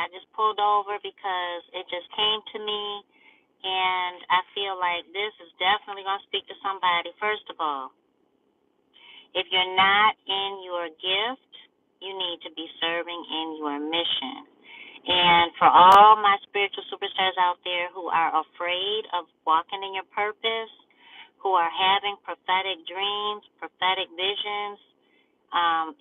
I just pulled over because it just came to me, and I feel like this is definitely going to speak to somebody. First of all, if you're not in your gift, you need to be serving in your mission. And for all my spiritual superstars out there who are afraid of walking in your purpose, who are having prophetic dreams, prophetic visions,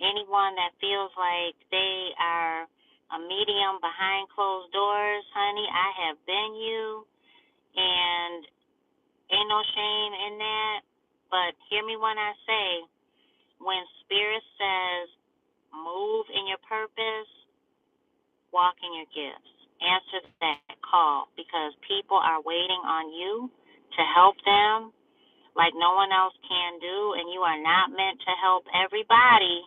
anyone that feels like they are a medium behind closed doors, honey, I have been you, and ain't no shame in that. But hear me when I say, when Spirit says move in your purpose, walk in your gifts. Answer that call, because people are waiting on you to help them like no one else can do, and you are not meant to help everybody.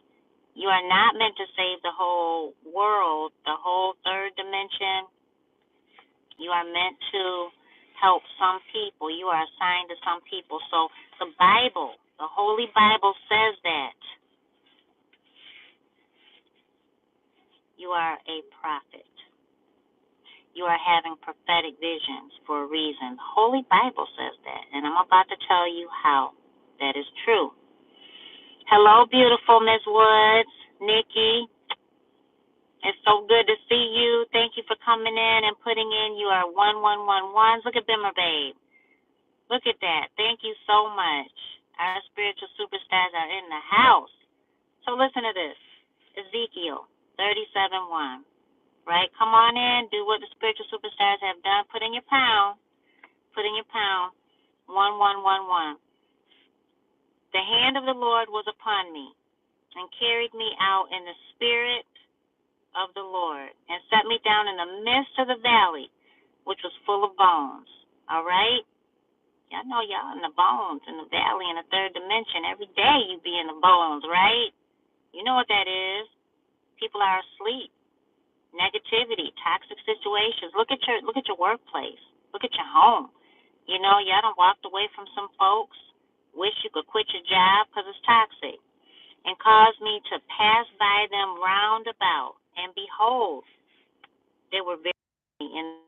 You are not meant to save the whole world, the whole third dimension. You are meant to help some people. You are assigned to some people. So the Bible, the Holy Bible says that you are a prophet. You are having prophetic visions for a reason. The Holy Bible says that, and I'm about to tell you how that is true. Hello, beautiful Miss Woods, Nikki. It's so good to see you. Thank you for coming in and putting in your 1111s. Look at Bimmer, babe. Look at that. Thank you so much. Our spiritual superstars are in the house. So listen to this. Ezekiel 37:1. Right? Come on in. Do what the spiritual superstars have done. Put in your pound. Put in your pound. 1111. The hand of the Lord was upon me and carried me out in the spirit of the Lord and set me down in the midst of the valley, which was full of bones. All right? Y'all know y'all in the bones, in the valley, in the third dimension. Every day you be in the bones, right? You know what that is. People are asleep. Negativity, toxic situations. Look at your workplace. Look at your home. You know, y'all done walked away from some folks. Wish you could quit your job because it's toxic. And caused me to pass by them round about. And behold, they were very in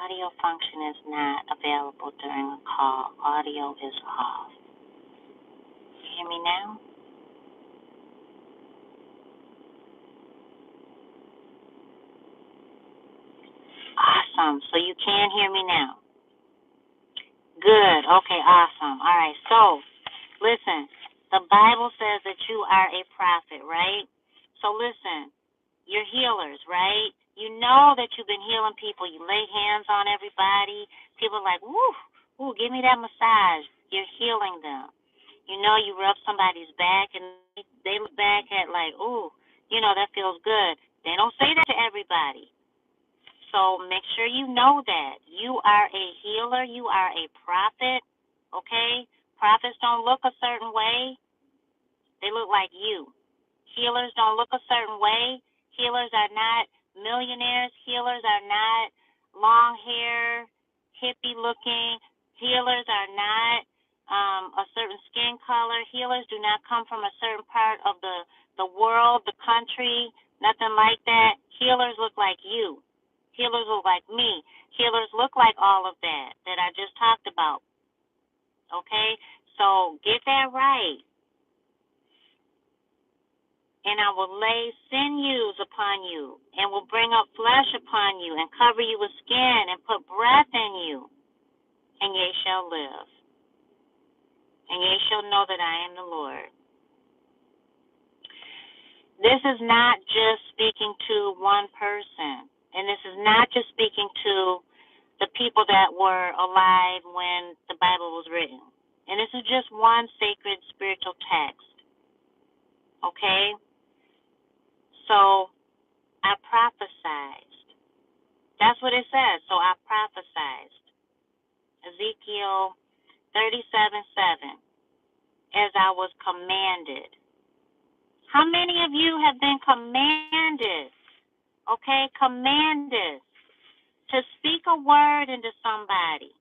audio function is not available during a call. Audio is off. You hear me now? Awesome. So you can hear me now. Good. Okay, awesome. All right. So, listen, the Bible says that you are a prophet, right? So listen, you're healers, right? You know that you've been healing people. You lay hands on everybody. People are like, woo, Ooh, give me that massage. You're healing them. You know, you rub somebody's back and they look back at like, ooh, that feels good. They don't say that to everybody. So make sure you know that. You are a healer. You are a prophet. Okay? Prophets don't look a certain way. They look like you. Healers don't look a certain way. Healers are not millionaires. Healers are not long hair, hippie looking. Healers are not a certain skin color. Healers do not come from a certain part of the world, the country, nothing like that. Healers look like you. Healers look like me. Healers look like all of that I just talked about. Okay? So get that right. And I will lay sinews upon you, and will bring up flesh upon you, and cover you with skin, and put breath in you, and ye shall live. And ye shall know that I am the Lord. This is not just speaking to one person, and this is not just speaking to the people that were alive when the Bible was written. And this is just one sacred spiritual text. Okay? So I prophesied. That's what it says. So I prophesied. Ezekiel 37:7. As I was commanded. How many of you have been commanded? Okay, commanded to speak a word into somebody,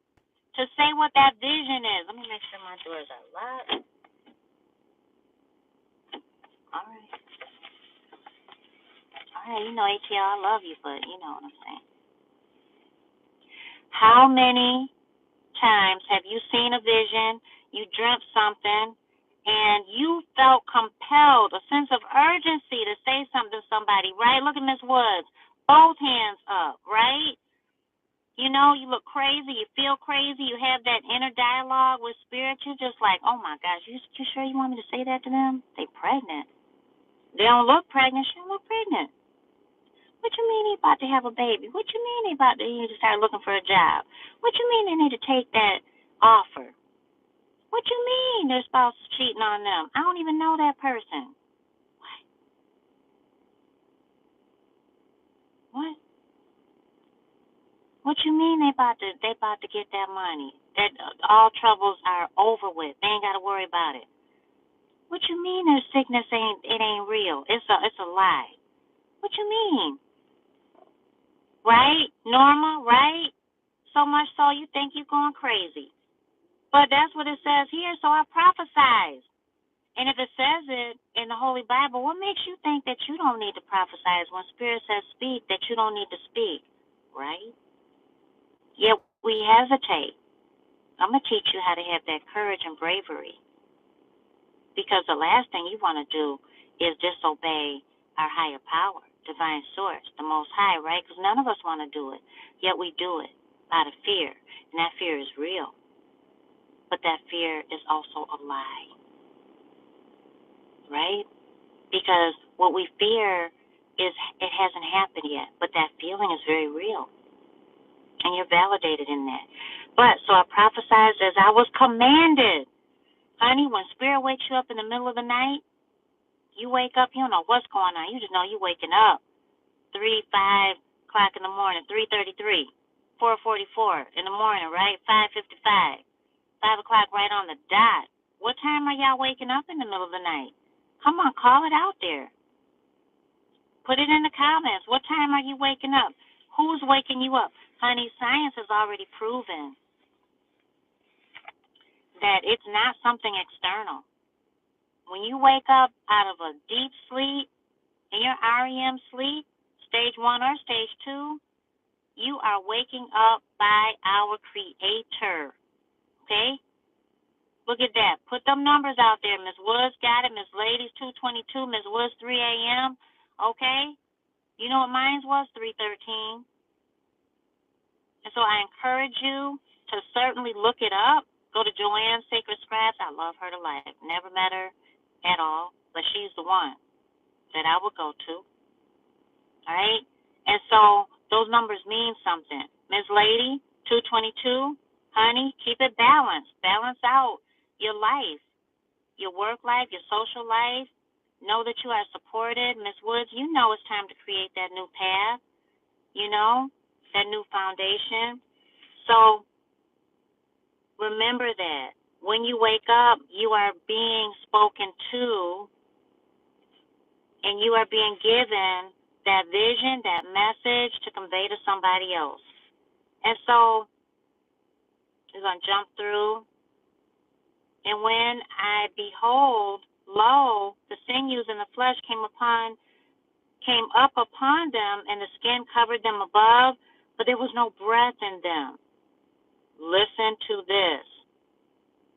to say what that vision is. Let me make sure my doors are locked. All right. All right, ATL, I love you, but you know what I'm saying. How many times have you seen a vision, you dreamt something, and you felt compelled, a sense of urgency to say something to somebody, right? Look at Miss Woods, both hands up, right? You look crazy, you feel crazy, you have that inner dialogue with spirit. You're just like, oh my gosh, you sure you want me to say that to them? They pregnant. They don't look pregnant, she don't look pregnant. What you mean they about to have a baby? What you mean they need to start looking for a job? What you mean they need to take that offer? What you mean their spouse is cheating on them? I don't even know that person. What? What you mean they about to get that money? That all troubles are over with. They ain't got to worry about it. What you mean their sickness ain't real? It's a lie. What you mean? Right? Normal, right? So much so you think you're going crazy. But that's what it says here, so I prophesize. And if it says it in the Holy Bible, what makes you think that you don't need to prophesize when Spirit says speak, that you don't need to speak, right? Yet we hesitate. I'm going to teach you how to have that courage and bravery, because the last thing you want to do is disobey our higher power, divine source, the Most High, right? Because none of us want to do it, yet we do it out of fear, and that fear is real. But that fear is also a lie, right? Because what we fear is it hasn't happened yet, but that feeling is very real, and you're validated in that. But so I prophesied as I was commanded. Honey, when Spirit wakes you up in the middle of the night, you wake up, you don't know what's going on. You just know you're waking up. 5 o'clock in the morning, 3:33, 4:44 in the morning, right? 5:55, 5 o'clock right on the dot. What time are y'all waking up in the middle of the night? Come on, call it out there. Put it in the comments. What time are you waking up? Who's waking you up? Honey, science has already proven that it's not something external. When you wake up out of a deep sleep, in your REM sleep, stage 1 or stage 2, you are waking up by our Creator. Okay? Look at that. Put them numbers out there. Ms. Woods got it. Ms. Ladies 222. Ms. Woods 3 a.m. Okay? You know what mine was? 3:13. And so I encourage you to certainly look it up. Go to Joanne's Sacred Scraps. I love her to life. Never met her at all, but she's the one that I would go to. All right? And so those numbers mean something. Ms. Lady, 222, Honey, keep it balanced. Balance out your life, your work life, your social life. Know that you are supported. Miss Woods, you know it's time to create that new path, that new foundation. So remember that when you wake up, you are being spoken to and you are being given that vision, that message to convey to somebody else. And so we're going to jump through. And when I behold, lo, the sinews and the flesh came up upon them, and the skin covered them above, but there was no breath in them. Listen to this.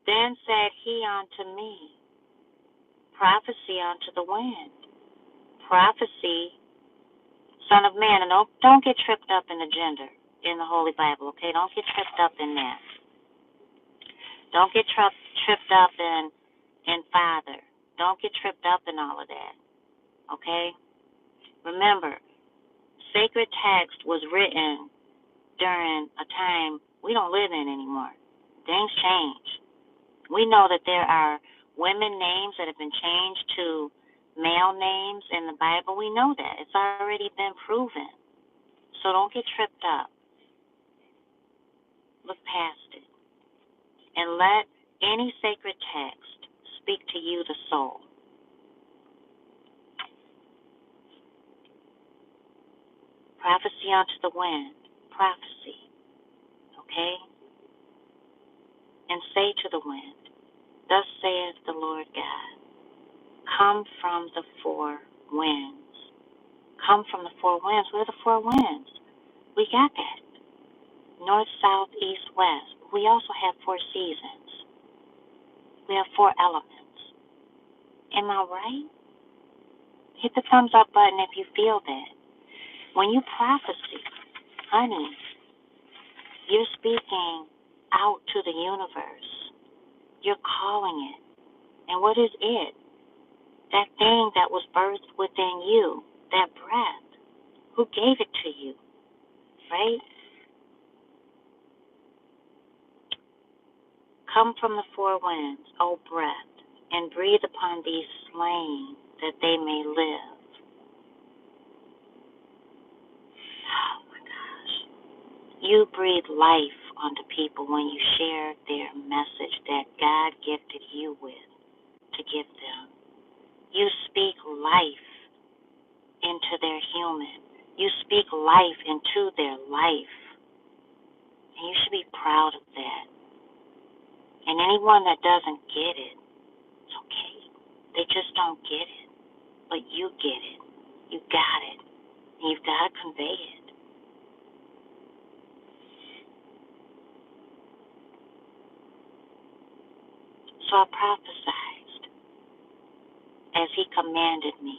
Then said he unto me, prophecy unto the wind. Prophecy, son of man. And don't get tripped up in the gender in the Holy Bible, okay? Don't get tripped up in that. Don't get tripped up in father. Don't get tripped up in all of that, okay? Remember, sacred text was written during a time we don't live in anymore. Things change. We know that there are women names that have been changed to male names in the Bible. We know that. It's already been proven. So don't get tripped up. Look past it. And let any sacred text speak to you, the soul. Prophecy unto the wind. Prophecy. Okay? And say to the wind, thus saith the Lord God, come from the four winds. Come from the four winds. What are the four winds? We got that. North, south, east, west. We also have four seasons. We have four elements. Am I right? Hit the thumbs up button if you feel that. When you prophesy, honey, you're speaking out to the universe. You're calling it. And what is it? That thing that was birthed within you, that breath. Who gave it to you? Right? Come from the four winds, O breath, and breathe upon these slain, that they may live. Oh my gosh. You breathe life onto people when you share their message that God gifted you with to give them. You speak life into their human. You speak life into their life. And you should be proud of that. And anyone that doesn't get it, it's okay. They just don't get it. But you get it. You got it. And you've got to convey it. So I prophesied as he commanded me.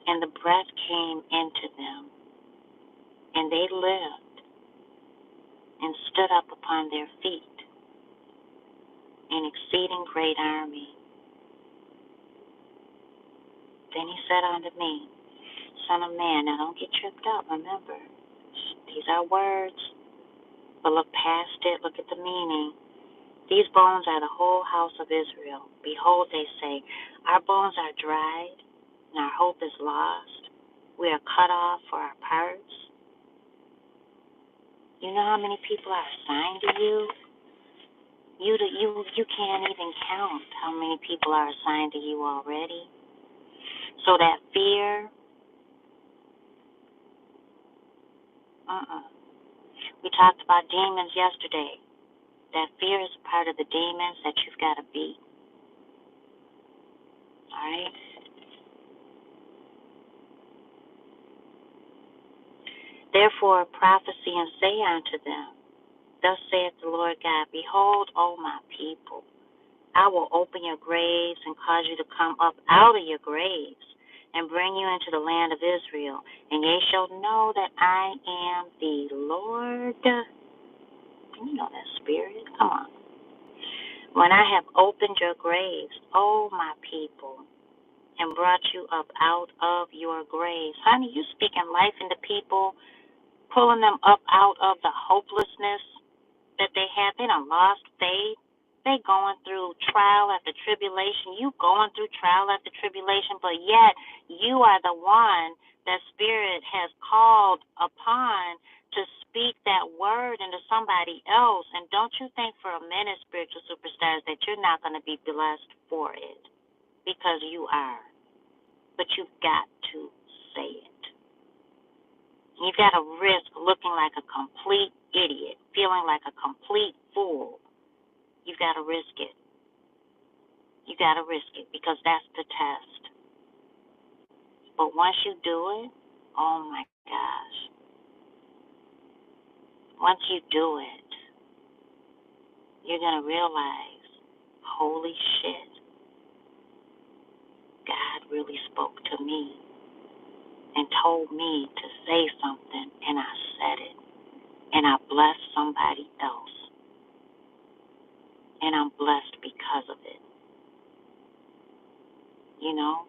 And the breath came into them. And they lived and stood up upon their feet, an exceeding great army. Then he said unto me, Son of man, now don't get tripped up, remember. These are words, but look past it, look at the meaning. These bones are the whole house of Israel. Behold, they say, our bones are dried, and our hope is lost. We are cut off for our parts. You know how many people are assigned to you? You can't even count how many people are assigned to you already. So that fear, we talked about demons yesterday. That fear is a part of the demons that you've got to beat. All right? Therefore prophesy and say unto them, thus saith the Lord God, behold, O my people, I will open your graves and cause you to come up out of your graves and bring you into the land of Israel. And ye shall know that I am the Lord. You know that spirit. Come on. When I have opened your graves, O my people, and brought you up out of your graves. Honey, you speaking life into people pulling them up out of the hopelessness that they have. They done lost faith. They going through trial after tribulation. You going through trial after tribulation, but yet you are the one that Spirit has called upon to speak that word into somebody else. And don't you think for a minute, spiritual superstars, that you're not going to be blessed for it, because you are. But you've got to say it. You've got to risk looking like a complete idiot, feeling like a complete fool. You've got to risk it. You got to risk it, because that's the test. But once you do it, oh my gosh. Once you do it, you're going to realize, holy shit, God really spoke to me and told me to say something, and I said it, and I blessed somebody else, and I'm blessed because of it. You know?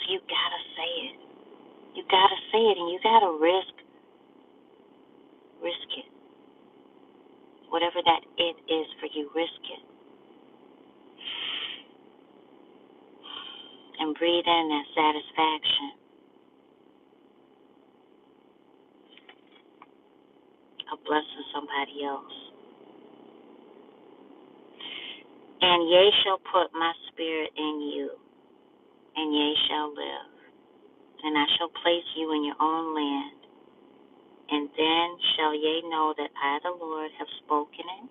So you got to say it. You got to say it, and you got to risk it. Whatever that it is for you, risk it. And breathe in that satisfaction of blessing somebody else. And ye shall put my spirit in you, and ye shall live. And I shall place you in your own land. And then shall ye know that I, the Lord, have spoken it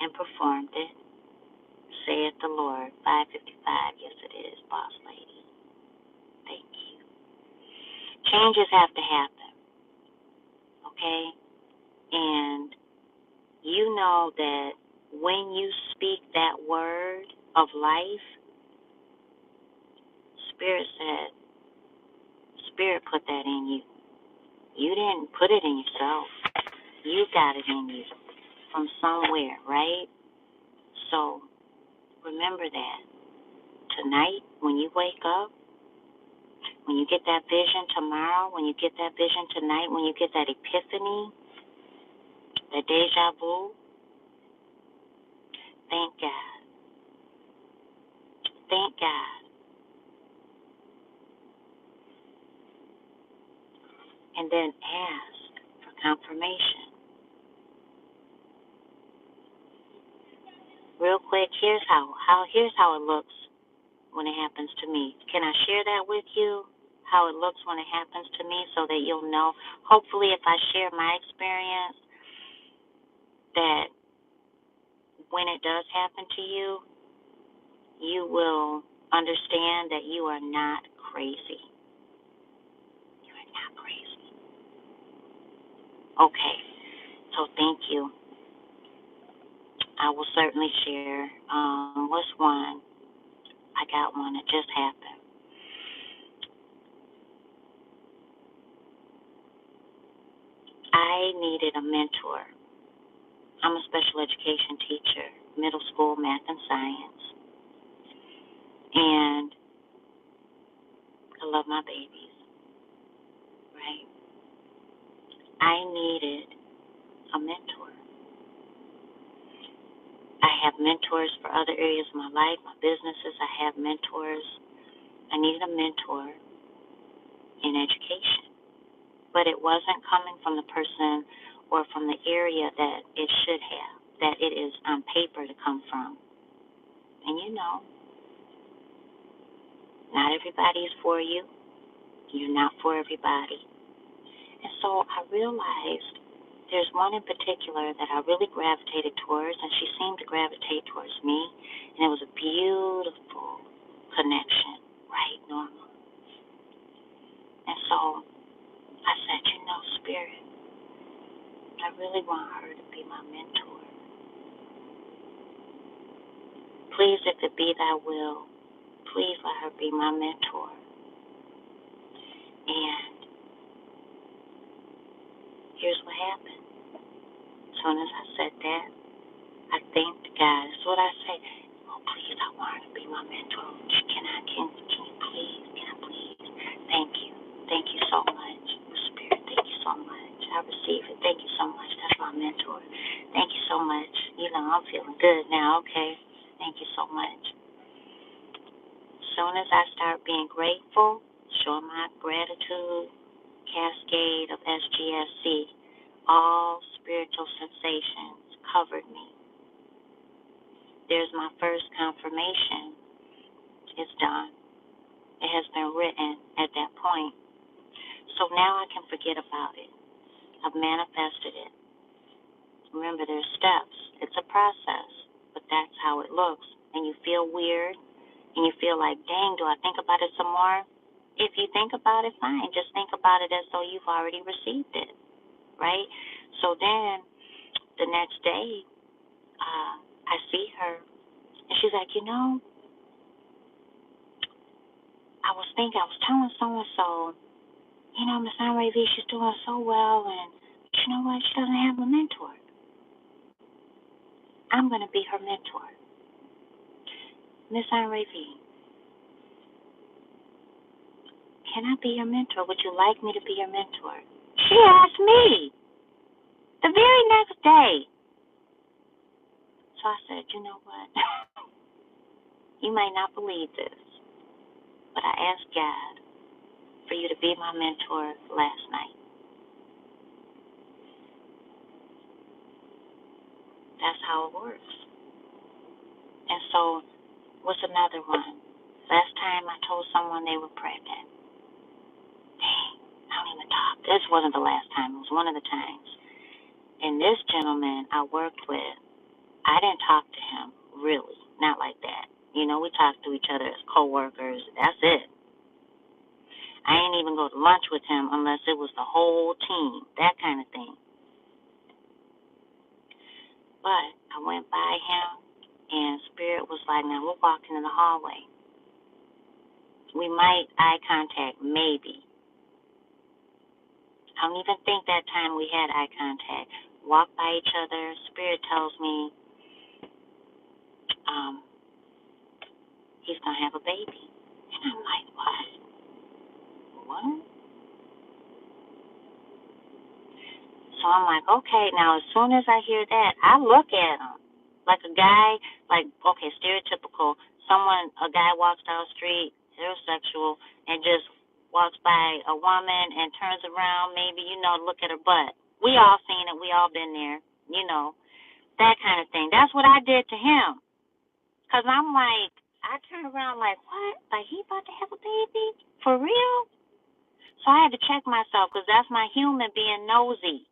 and performed it, saith the Lord. 5:55, yes it is, boss lady. Thank you. Changes have to happen, okay? And you know that when you speak that word of life, Spirit put that in you. You didn't put it in yourself. You got it in you from somewhere, right? So remember that. Tonight, when you wake up, when you get that vision tomorrow, when you get that vision tonight, when you get that epiphany, that deja vu, thank God. Thank God. And then ask for confirmation. Real quick, here's how it looks when it happens to me. Can I share that with you? How it looks when it happens to me, so that you'll know. Hopefully, if I share my experience, that when it does happen to you, you will understand that you are not crazy. You are not crazy. Okay, so thank you. I will certainly share. What's one? I got one. It just happened. I needed a mentor. I'm a special education teacher, middle school math and science, and I love my babies, right? I needed a mentor. I have mentors for other areas of my life, my businesses. I have mentors. I needed a mentor in education, but it wasn't coming from the person or from the area that it should have, that it is on paper to come from. And you know, not everybody is for you. You're not for everybody. And so I realized there's one in particular that I really gravitated towards, and she seemed to gravitate towards me, and it was a beautiful connection, right, Norma? And so I said, Spirit, I really want her to be my mentor. Please, if it be thy will, please let her be my mentor. And here's what happened. As soon as I said that, I thanked God. That's what I say. Oh, please, I want her to be my mentor. Can you please? Can I please? Thank you. Thank you so much, Spirit. Thank you so much. I receive it. Thank you so much. That's my mentor. Thank you so much. I'm feeling good now. Okay. Thank you so much. As soon as I start being grateful, show my gratitude cascade of SGSC, all spiritual sensations covered me. There's my first confirmation. It's done. It has been written at that point. So now I can forget about it. I've manifested it. Remember, there's steps. It's a process, but that's how it looks. And you feel weird, and you feel like, dang, do I think about it some more? If you think about it, fine. Just think about it as though you've already received it, right? So then the next day, I see her, and she's like, I was telling so-and-so, Miss Henry V, she's doing so well, and you know what? She doesn't have a mentor. I'm going to be her mentor. Miss Henry V, can I be your mentor? Would you like me to be your mentor? She asked me the very next day. So I said, you know what? You might not believe this, but I asked God for you to be my mentor last night. That's how it works. And so, what's another one? Last time I told someone they were pregnant. Dang, I don't even talk. This wasn't the last time. It was one of the times. And this gentleman I worked with, I didn't talk to him, really. Not like that. We talked to each other as co-workers. That's it. I ain't even go to lunch with him unless it was the whole team, that kind of thing. But I went by him, and Spirit was like, now we're walking in the hallway. We might eye contact, maybe. I don't even think that time we had eye contact. Walk by each other. Spirit tells me he's going to have a baby. And I'm like, what? What? So I'm like, okay. Now, as soon as I hear that, I look at him. Like a guy, stereotypical. A guy walks down the street, heterosexual, and just walks by a woman and turns around, maybe, look at her butt. We all seen it. We all been there, that kind of thing. That's what I did to him. Because I'm like, I turned around like, what? Like, he about to have a baby? For real? So I had to check myself because that's my human being nosy.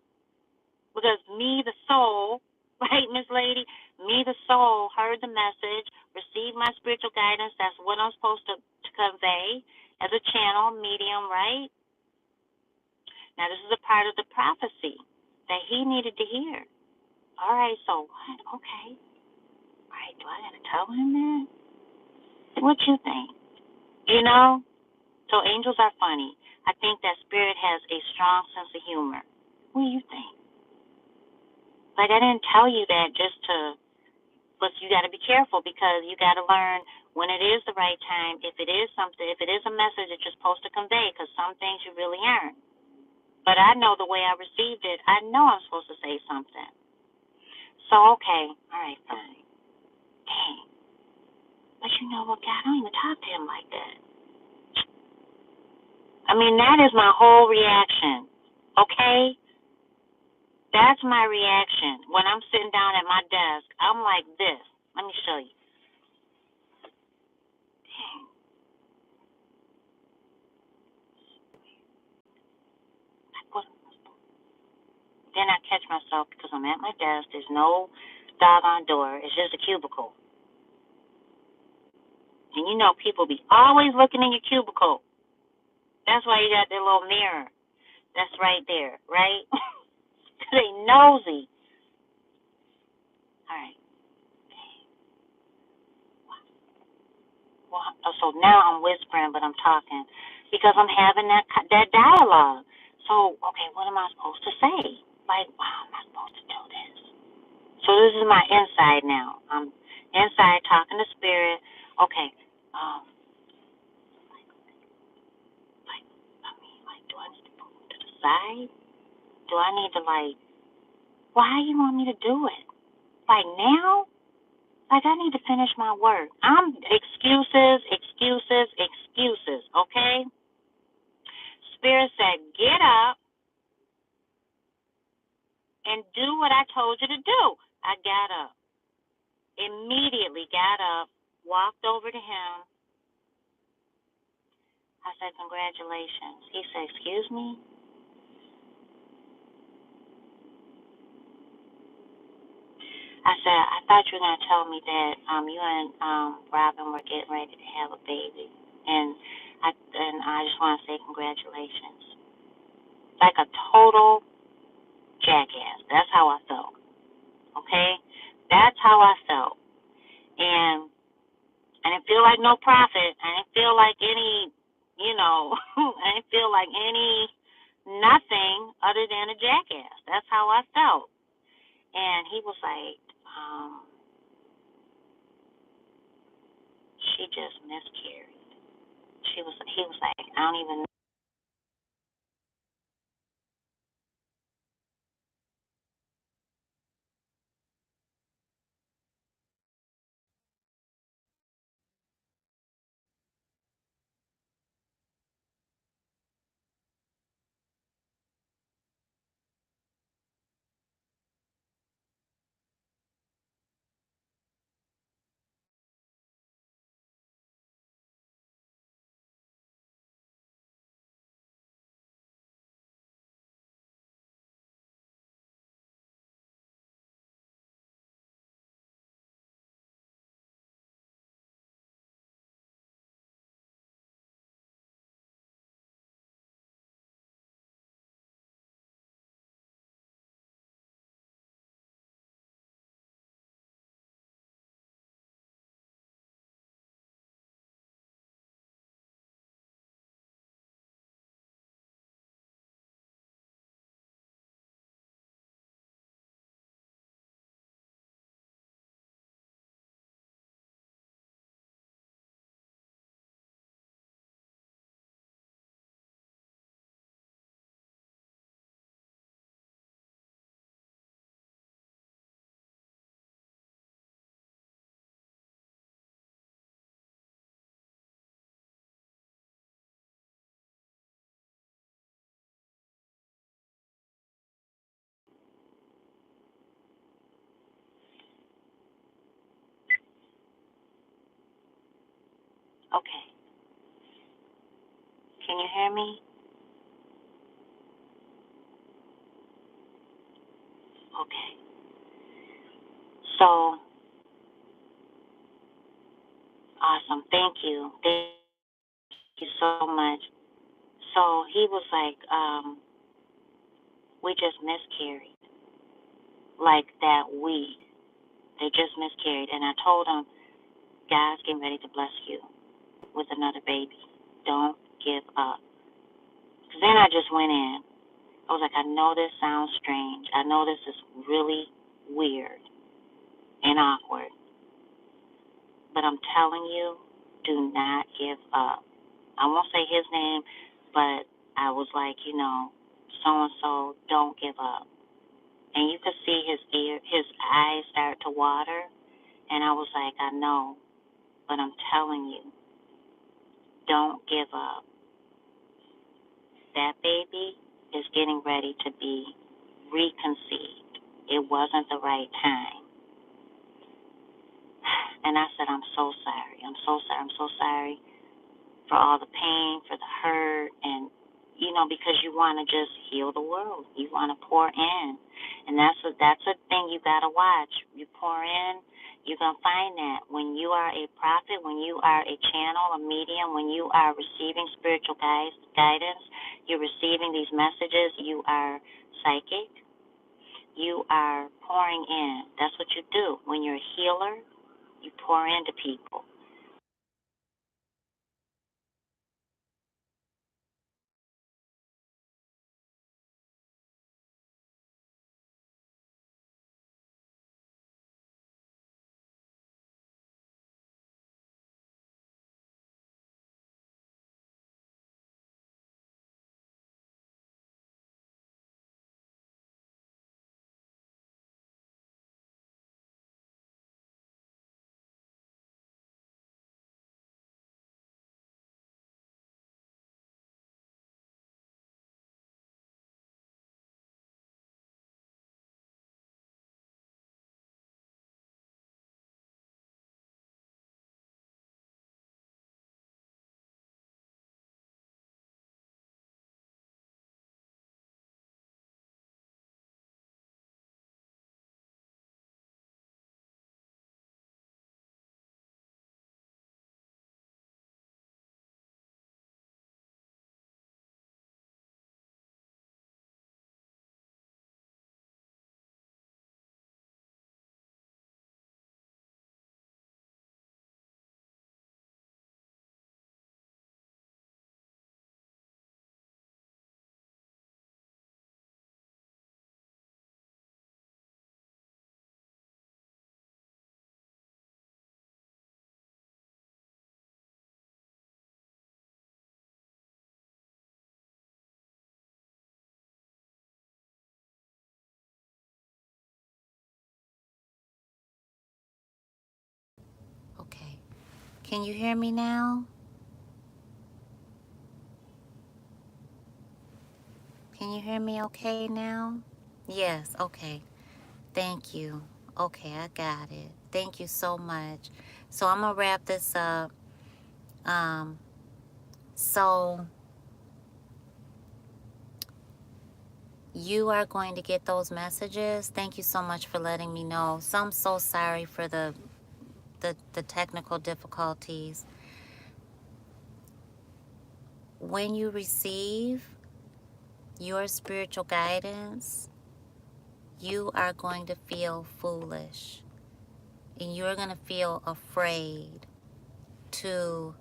Because me, the soul, right, Miss Lady? Me, the soul, heard the message, received my spiritual guidance. That's what I'm supposed to convey as a channel, medium, right? Now, this is a part of the prophecy that he needed to hear. All right, so what? Okay. All right, do I got to tell him that? What you think? So angels are funny. I think that Spirit has a strong sense of humor. What do you think? Like, I didn't tell you that but you got to be careful because you got to learn when it is the right time, if it is a message that you're supposed to convey, because some things you really aren't. But I know the way I received it, I know I'm supposed to say something. So, okay, all right, fine. Dang. But you know what, God, I don't even talk to him like that. I mean, that is my whole reaction, okay? That's my reaction. When I'm sitting down at my desk, I'm like this. Let me show you. Then I catch myself because I'm at my desk. There's no doggone door. It's just a cubicle. And people be always looking in your cubicle. That's why you got that little mirror. That's right there, right? They nosy. All right. Well, so now I'm whispering, but I'm talking because I'm having that dialogue. So, okay, what am I supposed to say? Like, wow, am I supposed to do this? So this is my inside now. I'm inside talking to Spirit. Okay, do I need to move to the side? do I need to, like, why you want me to do it? Like, now? Like, I need to finish my work. I'm excuses, excuses, excuses, okay? Spirit said, get up and do what I told you to do. I got up. Immediately got up, walked over to him. I said, congratulations. He said, excuse me? I said, I thought you were going to tell me that you and Robin were getting ready to have a baby. And I just want to say congratulations. Like a total jackass. That's how I felt. Okay? That's how I felt. And I didn't feel like no prophet. I didn't feel like any, I didn't feel like any nothing other than a jackass. That's how I felt. And he was like, she just miscarried. He was like, I don't even know. Okay. Can you hear me? Okay. So, awesome. Thank you. Thank you so much. So he was like, we just miscarried. Like that week. They just miscarried. And I told him, God's getting ready to bless you with another baby. Don't give up. Because then I just went in. I was like, I know this sounds strange. I know this is really weird and awkward. But I'm telling you, do not give up. I won't say his name, but I was like, so and so, don't give up. And you could see his eyes start to water. And I was like, I know, but I'm telling you, don't give up. That baby is getting ready to be reconceived. It wasn't the right time. And I said, I'm so sorry. I'm so sorry. I'm so sorry for all the pain, for the hurt, and because you want to just heal the world. You want to pour in, and that's a thing you gotta watch. You pour in, you're gonna find that when you are a prophet, when you are a channel, a medium, when you are receiving spiritual guidance, you're receiving these messages. You are psychic. You are pouring in. That's what you do when you're a healer. You pour into people. Can you hear me now? Can you hear me okay now? Yes, okay. Thank you. Okay, I got it. Thank you so much. So I'm gonna wrap this up. Um, so you are going to get those messages. Thank you so much for letting me know. So I'm so sorry for the technical difficulties. When you receive your spiritual guidance, you are going to feel foolish and you're going to feel afraid to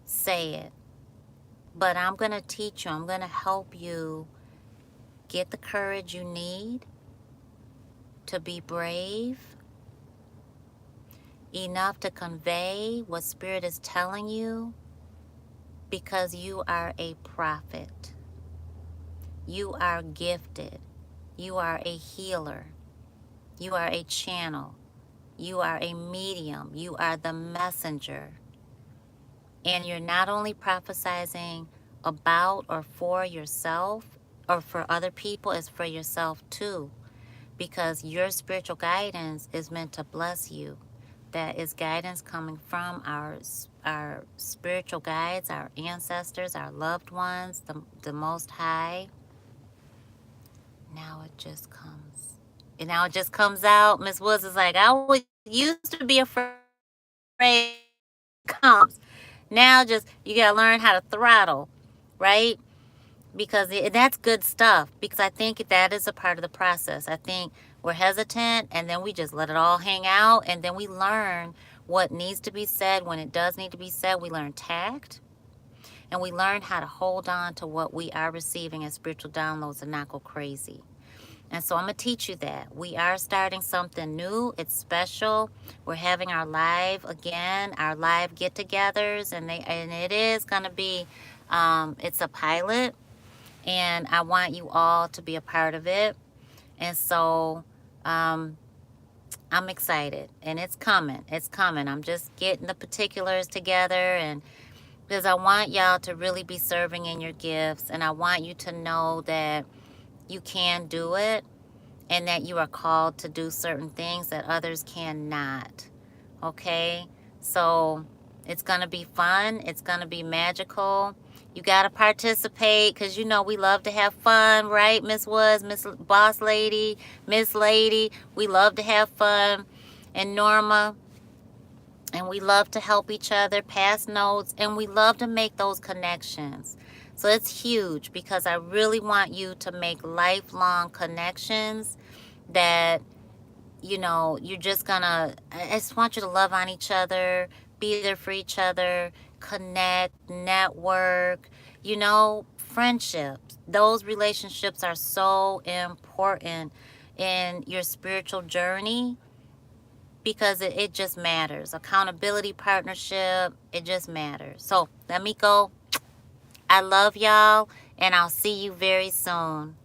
say it. But I'm going to teach you, I'm going to help you get the courage you need to be brave enough to convey what Spirit is telling you, because you are a prophet. You are gifted. You are a healer. You are a channel. You are a medium. You are the messenger. And you're not only prophesizing about or for yourself or for other people, it's for yourself too. Because your spiritual guidance is meant to bless you. That is guidance coming from our spiritual guides, our ancestors, our loved ones, the Most High. Now it just comes. And now it just comes out. Miss Woods is like, I used to be afraid. It comes. Now just, you got to learn how to throttle, right? Because that's good stuff. Because I think that is a part of the process. I think we're hesitant and then we just let it all hang out. And then we learn what needs to be said when it does need to be said. We learn tact. And we learn how to hold on to what we are receiving as spiritual downloads and not go crazy. And so I'm going to teach you that. We are starting something new. It's special. We're having our live again, our live get-togethers. And it is going to be, it's a pilot. And I want you all to be a part of it. And so I'm excited. And it's coming. It's coming. I'm just getting the particulars together. And because I want y'all to really be serving in your gifts. And I want you to know that you can do it. And that you are called to do certain things that others cannot. Okay? So it's going to be fun. It's going to be magical. You got to participate because, you know, we love to have fun, right, Miss Woods, Miss Boss Lady, Miss Lady. We love to have fun. And Norma. And we love to help each other, pass notes, and we love to make those connections. So it's huge because I really want you to make lifelong connections that, you know, you're just gonna, I just want you to love on each other, be there for each other, connect, network, you know, friendships. Those relationships are so important in your spiritual journey because it just matters. Accountability, partnership, it just matters. So let me go. I love y'all, and I'll see you very soon.